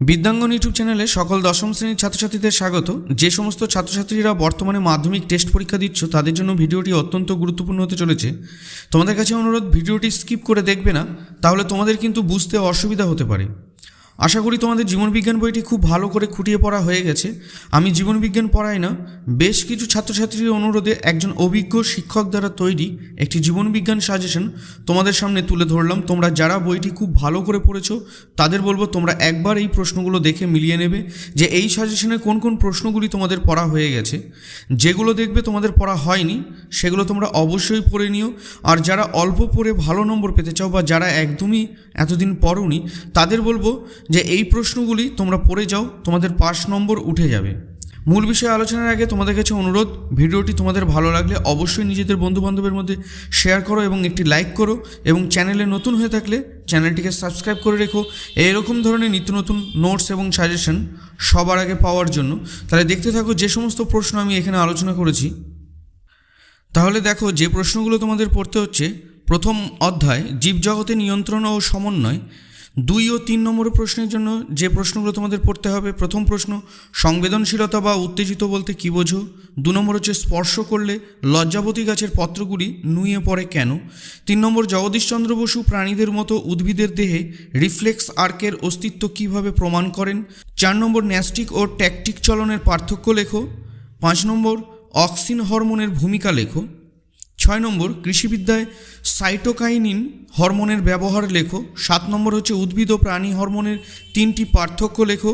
বিদ্যাঙ্গন YouTube চ্যানেলে সকল দশম শ্রেণীর ছাত্রছাত্রীদের স্বাগত। যে সমস্ত ছাত্রছাত্রীরা বর্তমানে মাধ্যমিক টেস্ট পরীক্ষা দিচ্ছ তাদের জন্য ভিডিওটি অত্যন্ত গুরুত্বপূর্ণ হতে চলেছে। তোমাদের কাছে অনুরোধ, ভিডিওটি স্কিপ করে দেখবে না, তাহলে তোমাদের কিন্তু বুঝতে অসুবিধা হতে পারে। আশা করি তোমাদের জীবনবিজ্ঞান বইটি খুব ভালো করে খুঁটিয়ে পড়া হয়ে গেছে। আমি জীবনবিজ্ঞান পড়াই না, বেশ কিছু ছাত্রছাত্রীর অনুরোধে একজন অভিজ্ঞ শিক্ষক দ্বারা তৈরি একটি জীবনবিজ্ঞান সাজেশন তোমাদের সামনে তুলে ধরলাম। তোমরা যারা বইটি খুব ভালো করে পড়েছো তাদের বলবো তোমরা একবার এই প্রশ্নগুলো দেখে মিলিয়ে নেবে যে এই সাজেশনে কোন কোন প্রশ্নগুলি তোমাদের পড়া হয়ে গেছে। যেগুলো দেখবে তোমাদের পড়া হয়নি সেগুলো তোমরা অবশ্যই পড়ে নিও। আর যারা অল্প পড়ে ভালো নম্বর পেতে চাও বা যারা একদমই এতদিন পড়োনি তাদের বলবো যে এই প্রশ্নগুলি তোমরা পড়ে যাও, তোমাদের পাস নম্বর উঠে যাবে। মূল বিষয়ে আলোচনার আগে তোমাদের কাছে অনুরোধ, ভিডিওটি তোমাদের ভালো লাগলে অবশ্যই নিজেদের বন্ধুবান্ধবের মধ্যে শেয়ার করো এবং একটি লাইক করো, এবং চ্যানেলে নতুন হয়ে থাকলে চ্যানেলটিকে সাবস্ক্রাইব করে রেখো এরকম ধরনের নিত্য নতুন নোটস এবং সাজেশন সবার আগে পাওয়ার জন্য। তাহলে দেখতে থাকো যে সমস্ত প্রশ্ন আমি এখানে আলোচনা করেছি। তাহলে দেখো যে প্রশ্নগুলো তোমাদের পড়তে হচ্ছে, প্রথম অধ্যায় জীবজগতে নিয়ন্ত্রণ ও সমন্বয়, 2 ও 3 নম্বর প্রশ্নের জন্য যে প্রশ্নগুলো তোমাদের পড়তে হবে। প্রথম প্রশ্ন, সংবেদনশীলতা বা উত্তেজিত বলতে কী বোঝো? 2 নম্বর হচ্ছে স্পর্শ করলে লজ্জাবতী গাছের পত্রগুলি নুয়ে পড়ে কেন? 3 নম্বর, জগদীশচন্দ্র বসু প্রাণীদের মতো উদ্ভিদের দেহে রিফ্লেক্স আর্কের অস্তিত্ব কীভাবে প্রমাণ করেন? 4 নম্বর, ন্যাস্টিক ও ট্যাকটিক চলনের পার্থক্য লেখো। 5 নম্বর, অক্সিন হরমোনের ভূমিকা লেখো। 6 নম্বর, কৃষিবিদ্যায় সাইটোকাইনিন হরমোনের ব্যবহার লেখো। 7 নম্বর হচ্ছে উদ্ভিদ ও প্রাণী হরমোনের 3টি পার্থক্য লেখো।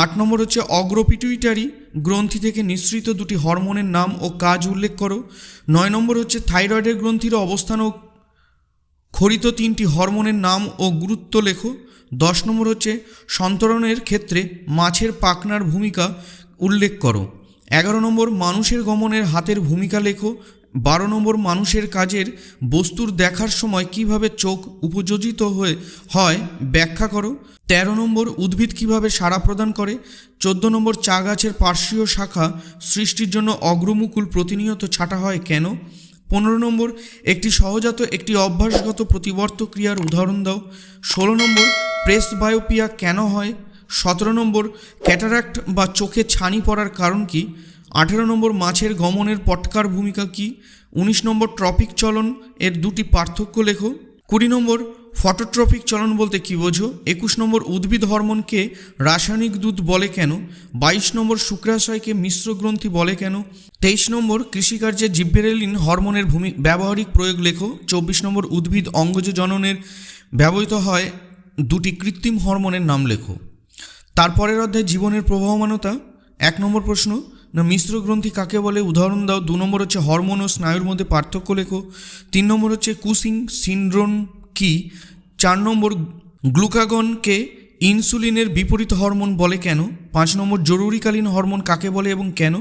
8 নম্বর হচ্ছে অগ্রপিটুইটারি গ্রন্থি থেকে নিঃসৃত 2টি হরমোনের নাম ও কাজ উল্লেখ করো। 9 নম্বর হচ্ছে থাইরয়েডের গ্রন্থির অবস্থান ও খরিত 3টি হরমোনের নাম ও গুরুত্ব লেখো। 10 নম্বর হচ্ছে সন্তরণের ক্ষেত্রে মাছের পাখনার ভূমিকা উল্লেখ করো। 11 নম্বর, মানুষের গমনের হাতের ভূমিকা লেখো। 12 নম্বর, মানুষের কাজের বস্তুর দেখার সময় কিভাবে চোখ উপযোজিত হয় ব্যাখ্যা করো। 13 নম্বর, উদ্ভিদ কিভাবে সাড়া প্রদান করে। 14 নম্বর, চা গাছের পার্শ্বীয় শাখা সৃষ্টির জন্য অগ্রমুকুল প্রতিনিয়ত ছাঁটা হয় কেন? 15 নম্বর, একটি সহজাত একটি অভ্যাসগত প্রতিবর্ত ক্রিয়ার উদাহরণ দাও। 16 নম্বর, প্রেসবায়োপিয়া কেন হয়? 17 নম্বর, ক্যাটারাক্ট বা চোখে ছানি পড়ার কারণ কি? 18 নম্বর, মাছের গমনের পটকার ভূমিকা কি? 19 নম্বর, ট্রপিক চলন এর 2টি পার্থক্য লেখো। 20 নম্বর, ফটোট্রপিক চলন বলতে কী বোঝো? 21 নম্বর, উদ্ভিদ হরমোনকে রাসায়নিক দুধ বলে কেন? 22 নম্বর, শুক্রাশয়কে মিশ্র গ্রন্থি বলে কেন? 23 নম্বর, কৃষিকার্যে জিব্বেরেলিন হরমোনের ব্যবহারিক প্রয়োগ লেখো। 24 নম্বর, উদ্ভিদ অঙ্গজ জননের ব্যবহৃত হয় 2টি কৃত্রিম হরমোনের নাম লেখো। তারপরের অধ্যায় জীবনের প্রবাহমানতা। 1 নম্বর প্রশ্ন, মিশ্র গ্রন্থি কাকে বলে? উদাহরণ দাও। 2 নম্বর হচ্ছে হরমোন ও স্নায়ুর মধ্যে পার্থক্য লেখো। 3 নম্বর হচ্ছে কুসিং সিনড্রোম কি? 4 নম্বর, গ্লুকাগনকে ইনসুলিনের বিপরীত হরমোন বলে কেন? 5 নম্বর, জরুরিকালীন হরমোন কাকে বলে এবং কেন?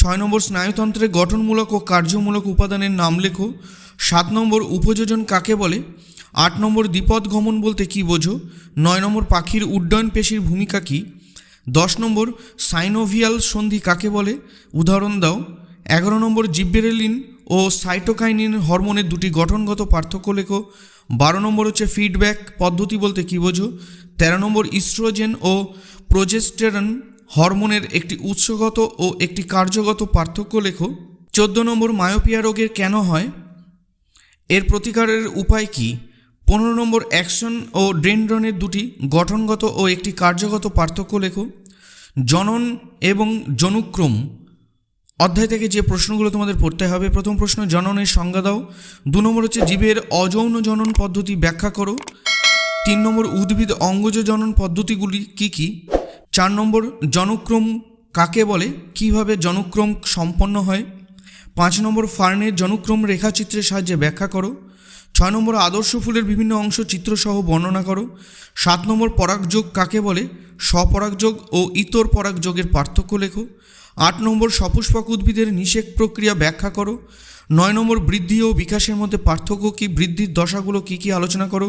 6 নম্বর, স্নায়ুতন্ত্রের গঠনমূলক ও কার্যমূলক উপাদানের নাম লেখো। 7 নম্বর, উপযোজন কাকে বলে? 8 নম্বর, দ্বিপদ গমন বলতে কী বোঝো? 9 নম্বর, পাখির উড্ডয়ন পেশির ভূমিকা কী? 10 নম্বর, সাইনোভিয়াল সন্ধি কাকে বলে? উদাহরণ দাও। 11 নম্বর, জিব্বেরেলিন ও সাইটোকাইনিন হরমোনের 2টি গঠনগত পার্থক্য লেখো। 12 নম্বর হচ্ছে ফিডব্যাক পদ্ধতি বলতে কী বোঝো? 13 নম্বর, ইস্ট্রোজেন ও প্রোজেস্টেরন হরমোনের একটি উৎসগত ও একটি কার্যগত পার্থক্য লেখো। 14 নম্বর, মায়োপিয়া রোগের কেন হয়? এর প্রতিকারের উপায় কী? 15 নম্বর, অ্যাকশন ও ডেনড্রনের 2টি গঠনগত ও একটি কার্যগত পার্থক্য লেখো। জনন এবং জনুক্রম অধ্যায় থেকে যে প্রশ্নগুলো তোমাদের পড়তে হবে। প্রথম প্রশ্ন, জননের সংজ্ঞা দাও। 2 নম্বর হচ্ছে জীবের অযৌন জনন পদ্ধতি ব্যাখ্যা করো। 3 নম্বর, উদ্ভিদ অঙ্গজ জনন পদ্ধতিগুলি কী কী? 4 নম্বর, জনুক্রম কাকে বলে? কিভাবে জনুক্রম সম্পন্ন হয়? 5 নম্বর, ফার্নের জনুক্রম রেখাচিত্রের সাহায্যে ব্যাখ্যা করো। 6 নম্বর, আদর্শ ফুলের বিভিন্ন অংশ চিত্রসহ বর্ণনা করো। 7 নম্বর, পরাগযোগ কাকে বলে? স্বপরাগযোগ ও ইতর পরাগযোগের পার্থক্য লেখো। 8 নম্বর, সপুষ্পক উদ্ভিদের নিষেক প্রক্রিয়া ব্যাখ্যা করো। 9 নম্বর, বৃদ্ধি ও বিকাশের মধ্যে পার্থক্য কী? বৃদ্ধির দশাগুলো কী কী আলোচনা করো।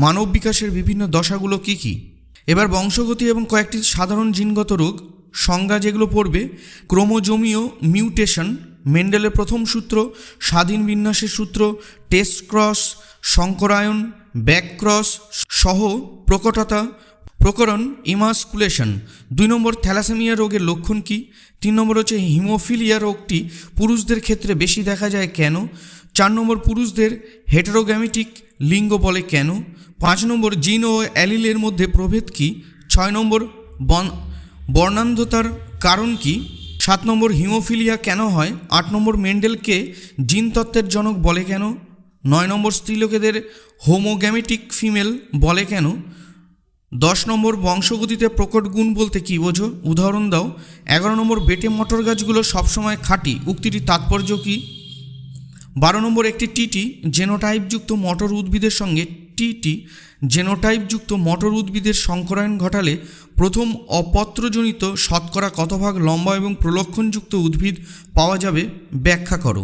মানব বিকাশের বিভিন্ন দশাগুলো কী কী? এবার বংশগতি এবং কয়েকটি সাধারণ জিনগত রোগ সংজ্ঞা যেগুলো পড়বে, ক্রোমোজোমীয় মিউটেশন, মেন্ডেলের প্রথম সূত্র, স্বাধীন বিন্যাসের সূত্র, টেস্ট ক্রস, সংকরায়ন, ব্যাক ক্রস সহ প্রকটতা, প্রকরণ, ইমাসকুলেশন। 2 নম্বর থ্যালাসেমিয়া রোগের লক্ষণ কী? 3 নম্বর হচ্ছে হিমোফিলিয়া রোগটি পুরুষদের ক্ষেত্রে বেশি দেখা যায় কেন? 4 নম্বর পুরুষদের হেটেরোগ্যামেটিক লিঙ্গ বলে কেন? 5 নম্বর জিন ও অ্যালিলের মধ্যে প্রভেদ কী? 6 নম্বর বর্ণান্ধতার কারণ কী? 7 নম্বর হিমোফিলিয়া কেন হয়? 8 নম্বর মেন্ডেলকে জিনতত্ত্বের জনক বলে কেন? 9 নম্বর স্ত্রীলোকেদের হোমোগ্যামেটিক ফিমেল বলে কেন? 10 নম্বর বংশগতিতে প্রকট গুণ বলতে কী বোঝো? উদাহরণ দাও। 11 নম্বর বেটে মটর গাছগুলো সবসময় খাঁটি, উক্তিটির তাৎপর্য কী? 12 নম্বর একটি টিটি জেনোটাইপযুক্ত মটর উদ্ভিদের সঙ্গে টিটি জেনোটাইপযুক্ত মটর উদ্ভিদের সংকরায়ন ঘটালে প্রথম অপত্রজনিত শতকরা কত ভাগ লম্বা এবং প্রলক্ষণযুক্ত উদ্ভিদ পাওয়া যাবে? ব্যাখ্যা করো।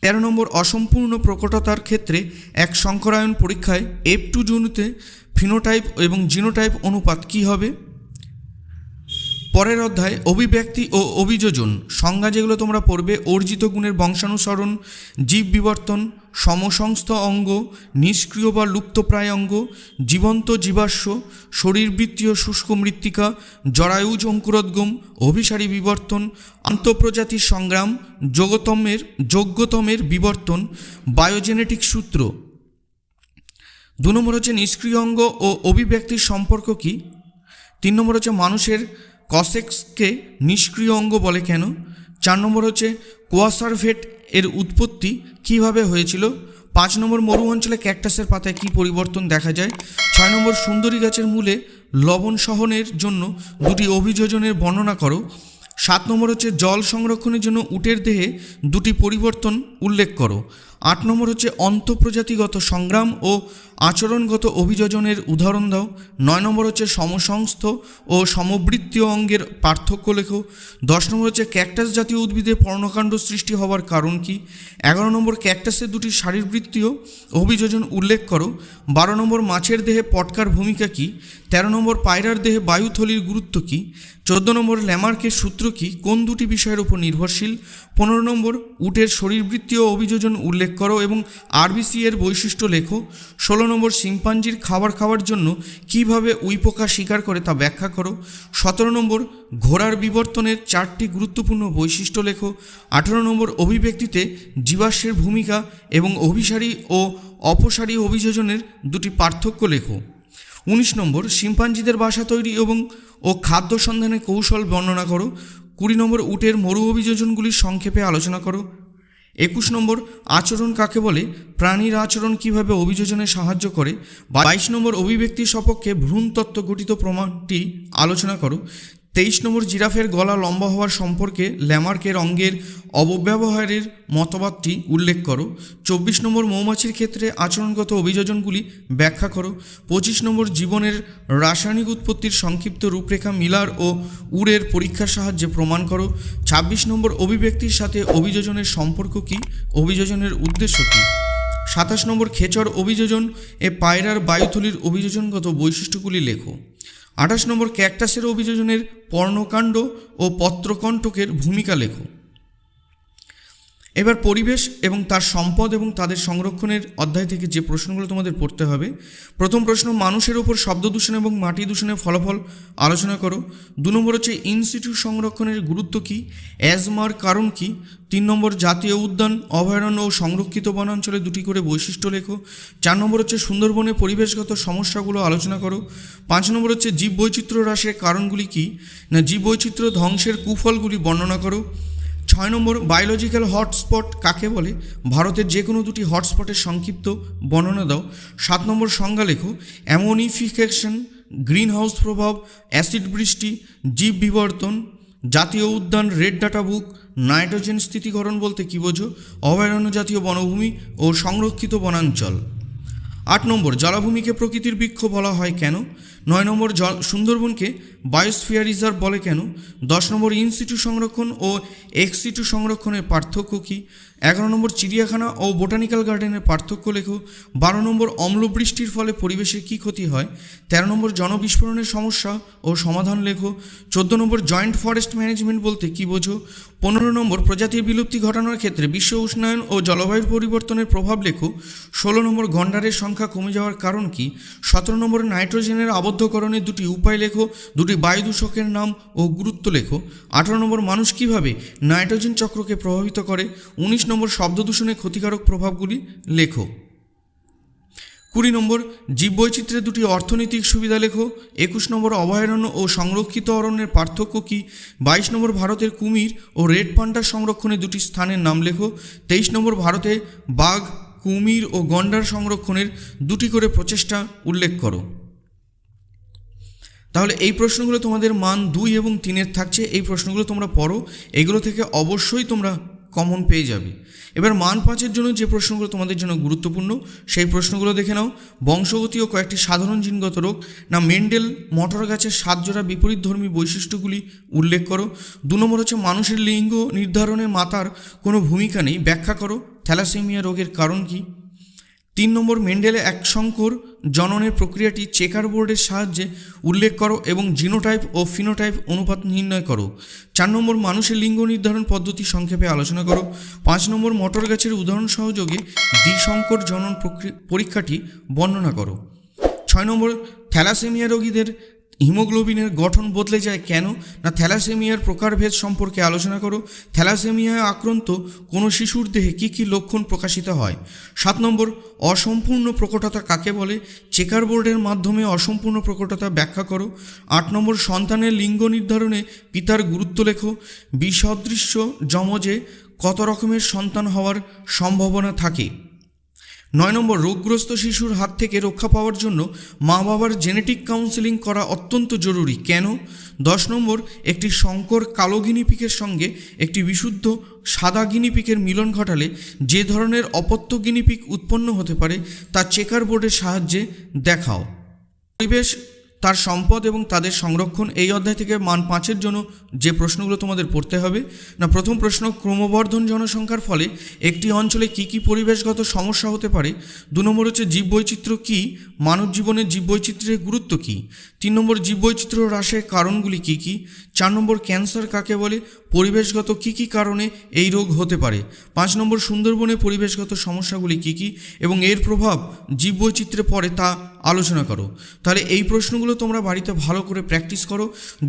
13 নম্বর অসম্পূর্ণ প্রকটতার ক্ষেত্রে এক সংকরায়ন পরীক্ষায় F2 জনুতে ফিনোটাইপ এবং জিনোটাইপ অনুপাত কী হবে? পরের অধ্যায় অভিব্যক্তি ও অভিযোজন সংজ্ঞা যেগুলো তোমরা পড়বে: অর্জিত গুণের বংশানুসরণ, জীব বিবর্তন, সমসংস্থ অঙ্গ, নিষ্ক্রিয় বা লুপ্তপ্রায় অঙ্গ, জীবন্ত জীবাশ্ম, শরীরবৃত্তীয় শুষ্ক মৃত্তিকা, জরায়ুজ অঙ্কুরোদ্গম, অভিসারী বিবর্তন, আন্তঃপ্রজাতির সংগ্রাম, যোগ্যতমের বিবর্তন, বায়োজেনেটিক সূত্র। 2 নম্বর হচ্ছে নিষ্ক্রিয় অঙ্গ ও অভিব্যক্তির সম্পর্ক কী? 3 নম্বর হচ্ছে মানুষের কসেক্সকে নিষ্ক্রিয় অঙ্গ বলে কেন? 4 নম্বর হচ্ছে কোয়াসারভেট এর উৎপত্তি কীভাবে হয়েছিল? 5 নম্বর মরু অঞ্চলে ক্যাকটাসের পাতায় কী পরিবর্তন দেখা যায়? 6 নম্বর সুন্দরী গাছের মূলে লবণ সহনের জন্য 2টি অভিযোজনের বর্ণনা করো। 7 নম্বর হচ্ছে জল সংরক্ষণের জন্য উটের দেহে 2টি পরিবর্তন উল্লেখ করো। 8 নম্বর হচ্ছে অন্তঃপ্রজাতিগত সংগ্রাম ও আচরণগত অভিযোজনের উদাহরণ দাও। 9 নম্বর হচ্ছে সমসংস্থ ও সমবৃত্তীয় অঙ্গের পার্থক্য লেখো। 10 নম্বর হচ্ছে ক্যাকটাস জাতীয় উদ্ভিদে পর্ণকাণ্ড সৃষ্টি হওয়ার কারণ কী? 11 নম্বর ক্যাকটাসের 2টি শারীরবৃত্তীয় অভিযোজন উল্লেখ করো। 12 নম্বর মাছের দেহে পটকার ভূমিকা কী? 13 নম্বর পায়রার দেহে বায়ুথলির গুরুত্ব কী? 14 নম্বর ল্যামার্কের সূত্র কী? কোন 2টি বিষয়ের উপর নির্ভরশীল? 15 নম্বর উটের শরীরবৃত্তীয় অভিযোজন উল্লেখ করো এবং আরবিসি এর বৈশিষ্ট্য লেখো। 16 নম্বর শিম্পাঞ্জির খাবার খাওয়ার জন্য কীভাবে উইপোকা শিকার করে তা ব্যাখ্যা করো। 17 নম্বর ঘোড়ার বিবর্তনের 4টি গুরুত্বপূর্ণ বৈশিষ্ট্য লেখো। 18 নম্বর অভিব্যক্তিতে জীবাশ্মের ভূমিকা এবং অভিসারী ও অপসারী অভিযোজনের 2টি পার্থক্য লেখো। 19 নম্বর শিম্পাঞ্জিদের বাসা তৈরি ও খাদ্য সন্ধানের কৌশল বর্ণনা করো। 20 নম্বর উটের মরু অভিযোজনগুলির সংক্ষেপে আলোচনা করো। 21 নম্বর আচরণ কাকে বলে? প্রাণীর আচরণ কিভাবে অভিযোজনে সাহায্য করে? 22 নম্বর অভিব্যক্তির সপক্ষে ভ্রূণতত্ত্ব গঠিত প্রমাণটি আলোচনা করো। 23 নম্বর জিরাফের গলা লম্বা হওয়ার সম্পর্কে ল্যামার্কের অঙ্গের অপব্যবহারের মতবাদটি উল্লেখ করো। 24 নম্বর মৌমাছির ক্ষেত্রে আচরণগত অভিযোজনগুলি ব্যাখ্যা করো। 25 নম্বর জীবনের রাসায়নিক উৎপত্তির সংক্ষিপ্ত রূপরেখা মিলার ও উরের পরীক্ষার সাহায্যে প্রমাণ করো। 26 নম্বর অভিব্যক্তির সাথে অভিযোজনের সম্পর্ক কী? অভিযোজনের উদ্দেশ্য কী? 27 নম্বর খেচর অভিযোজন পায়রার বায়ুথলির অভিযোজনগত বৈশিষ্ট্যগুলি লেখো। 28 নম্বর ক্যাকটাসের অভিযোজনের পর্ণকাণ্ড ও পত্রকণ্টকের ভূমিকা লেখো। এবার পরিবেশ এবং তার সম্পদ এবং তাদের সংরক্ষণের অধ্যায় থেকে যে প্রশ্নগুলো তোমাদের পড়তে হবে: প্রথম প্রশ্ন, মানুষের ওপর শব্দ দূষণ এবং মাটি দূষণের ফলাফল আলোচনা করো। 2 নম্বর হচ্ছে ইনসিটু সংরক্ষণের গুরুত্ব কী? অ্যাজমার কারণ কী? 3 নম্বর জাতীয় উদ্যান, অভয়ারণ্য ও সংরক্ষিত বনাঞ্চলে 2টি করে বৈশিষ্ট্য লেখো। 4 নম্বর হচ্ছে সুন্দরবনের পরিবেশগত সমস্যাগুলো আলোচনা করো। 5 নম্বর হচ্ছে জীববৈচিত্র্য হ্রাসের কারণগুলি কী? না জীববৈচিত্র্য ধ্বংসের কুফলগুলি বর্ণনা করো। 6 নম্বর বায়োলজিক্যাল হটস্পট কাকে বলে? ভারতের যে কোনো 2টি হটস্পটের সংক্ষিপ্ত বর্ণনা দাও। 7 নম্বর সংজ্ঞা লেখো। অ্যামোনিফিকেশন, গ্রিন হাউস প্রভাব, অ্যাসিড বৃষ্টি, জীব বিবর্তন, জাতীয় উদ্যান, রেড ডাটা বুক, নাইট্রোজেন স্থিতিকরণ বলতে কী বোঝো? অভয়ারণ্য, জাতীয় বনভূমি ও সংরক্ষিত বনাঞ্চল। 8 নম্বর জলাভূমিকে প্রকৃতির বৃক্ষ বলা হয় কেন? 9 নম্বর সুন্দরবনকে বায়োস্ফিয়ার রিজার্ভ বলে কেন? 10 নম্বর ইনসিটু সংরক্ষণ ও এক্সিটু সংরক্ষণের পার্থক্য কী? 11 নম্বর চিড়িয়াখানা ও বোটানিক্যাল গার্ডেনের পার্থক্য লেখো। 12 নম্বর অম্লবৃষ্টির ফলে পরিবেশের কী ক্ষতি হয়। 13 নম্বর জনবিস্ফোরণের সমস্যা ও সমাধান লেখো। 14 নম্বর জয়েন্ট ফরেস্ট ম্যানেজমেন্ট বলতে কী বোঝো। 15 নম্বর প্রজাতির বিলুপ্তি ঘটানোর ক্ষেত্রে বিশ্ব উষ্ণায়ন ও জলবায়ুর পরিবর্তনের প্রভাব লেখো। 16 নম্বর গন্ডারের সংখ্যা কমে যাওয়ার কারণ কী। 17 নম্বর নাইট্রোজেনের আবদ্ধকরণের দুটি উপায় লেখো। দুটি বায়ু দূষকের নাম ও গুরুত্ব লেখো। 18 নম্বর মানুষ কীভাবে নাইট্রোজেন চক্রকে প্রভাবিত করে। 19 নম্বর শব্দ দূষণের ক্ষতিকারক প্রভাবগুলি লেখো। 20 নম্বর জীববৈচিত্র্যের দুটি অর্থনৈতিক সুবিধা লেখো। 21 নম্বর অভয়ারণ্য ও সংরক্ষিত অরণ্যের পার্থক্য কী। 22 নম্বর ভারতের কুমির ও রেড পান্ডার সংরক্ষণের দুটি স্থানের নাম লেখো। 23 নম্বর ভারতে বাঘ, কুমির ও গন্ডার সংরক্ষণের দুটি করে প্রচেষ্টা উল্লেখ করো। তাহলে এই প্রশ্নগুলো তোমাদের মান 2 এবং 3 থাকছে। এই প্রশ্নগুলো তোমরা পড়ো, এগুলো থেকে অবশ্যই তোমরা কমন পেয়ে যাবে। এবার মান 5 জন্য যে প্রশ্নগুলো তোমাদের জন্য গুরুত্বপূর্ণ সেই প্রশ্নগুলো দেখে নাও। বংশগতি ও কয়েকটি সাধারণ জিনগত রোগ। না মেন্ডেল মটর গাছের 7 জোড়া বিপরীতধর্মী বৈশিষ্ট্যগুলি উল্লেখ করো। 2 নম্বর হচ্ছে মানুষের লিঙ্গ নির্ধারণে মাতার কোনো ভূমিকা নেই, ব্যাখ্যা করো। থ্যালাসেমিয়া রোগের কারণ কী। 3 নম্বর মেন্ডেলে একসংকর জননের প্রক্রিয়াটি চেকার বোর্ডের সাহায্যে উল্লেখ করো এবং জিনোটাইপ ও ফিনোটাইপ অনুপাত নির্ণয় করো। 4 নম্বর মানুষের লিঙ্গ নির্ধারণ পদ্ধতি সংক্ষেপে আলোচনা করো। 5 নম্বর মটর গাছের উদাহরণ সহযোগে দ্বিসংকর জনন পরীক্ষাটি বর্ণনা করো। 6 নম্বর থ্যালাসেমিয়া রোগীদের হিমোগ্লোবিনের গঠন বদলে যায় কেন। না থ্যালাসেমিয়ার প্রকারভেদ সম্পর্কে আলোচনা করো। থ্যালাসেমিয়ায় আক্রান্ত কোনো শিশুর দেহে কী কী লক্ষণ প্রকাশিত হয়। 7 নম্বর অসম্পূর্ণ প্রকটতা কাকে বলে। চেকার বোর্ডের মাধ্যমে অসম্পূর্ণ প্রকটতা ব্যাখ্যা করো। 8 নম্বর সন্তানের লিঙ্গ নির্ধারণে পিতার গুরুত্ব লেখো। বিসদৃশ্য যমজে কত রকমের সন্তান হওয়ার সম্ভাবনা থাকে। 9 নম্বর রোগগ্রস্ত শিশুর হাত থেকে রক্ষা পাওয়ার জন্য মা বাবার জেনেটিক কাউন্সেলিং করা অত্যন্ত জরুরি কেন। 10 নম্বর একটি সংকর কালো গিনিপিকের সঙ্গে একটি বিশুদ্ধ সাদা গিনিপিকের মিলন ঘটালে যে ধরনের অপত্য গিনিপিক উৎপন্ন হতে পারে তা চেকার বোর্ডের সাহায্যে দেখাও। পরিবেশ, তার সম্পদ এবং তাদের সংরক্ষণ। এই অধ্যায় থেকে মান 5 জন্য যে প্রশ্নগুলো তোমাদের পড়তে হবে। না প্রথম প্রশ্ন, ক্রমবর্ধন জনসংখ্যার ফলে একটি অঞ্চলে কী কী পরিবেশগত সমস্যা হতে পারে। 2 নম্বর হচ্ছে জীববৈচিত্র্য কী, মানব জীবনের জীববৈচিত্র্যের গুরুত্ব কী। 3 নম্বর জীববৈচিত্র্য হ্রাসের কারণগুলি কী কী। 4 নম্বর ক্যান্সার কাকে বলে, পরিবেশগত কী কী কারণে এই রোগ হতে পারে। 5 নম্বর সুন্দরবনে পরিবেশগত সমস্যাগুলি কী কী এবং এর প্রভাব জীববৈচিত্র্যে পড়ে তা আলোচনা করো। তাহলে এই প্রশ্নগুলো তোমরা বাড়িতে ভালো করে প্র্যাকটিস করো।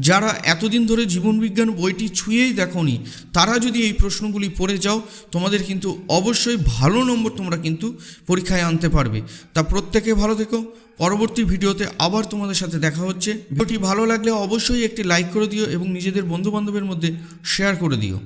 যারা এতদিন ধরে জীবনবিজ্ঞান বইটি ছুঁয়েই দেখোনি তারা যদি এই প্রশ্নগুলি পড়ে যাও তোমাদের কিন্তু অবশ্যই ভালো নম্বর তোমরা কিন্তু পরীক্ষায় আনতে পারবে। তা প্রত্যেকে ভালো থেকো। পরবর্তী ভিডিওতে আবার তোমাদের সাথে দেখা হচ্ছে। ভিডিওটি ভালো লাগলে অবশ্যই একটি লাইক করে দিও এবং নিজেদের বন্ধুবান্ধবের মধ্যে শেয়ার করে দিও।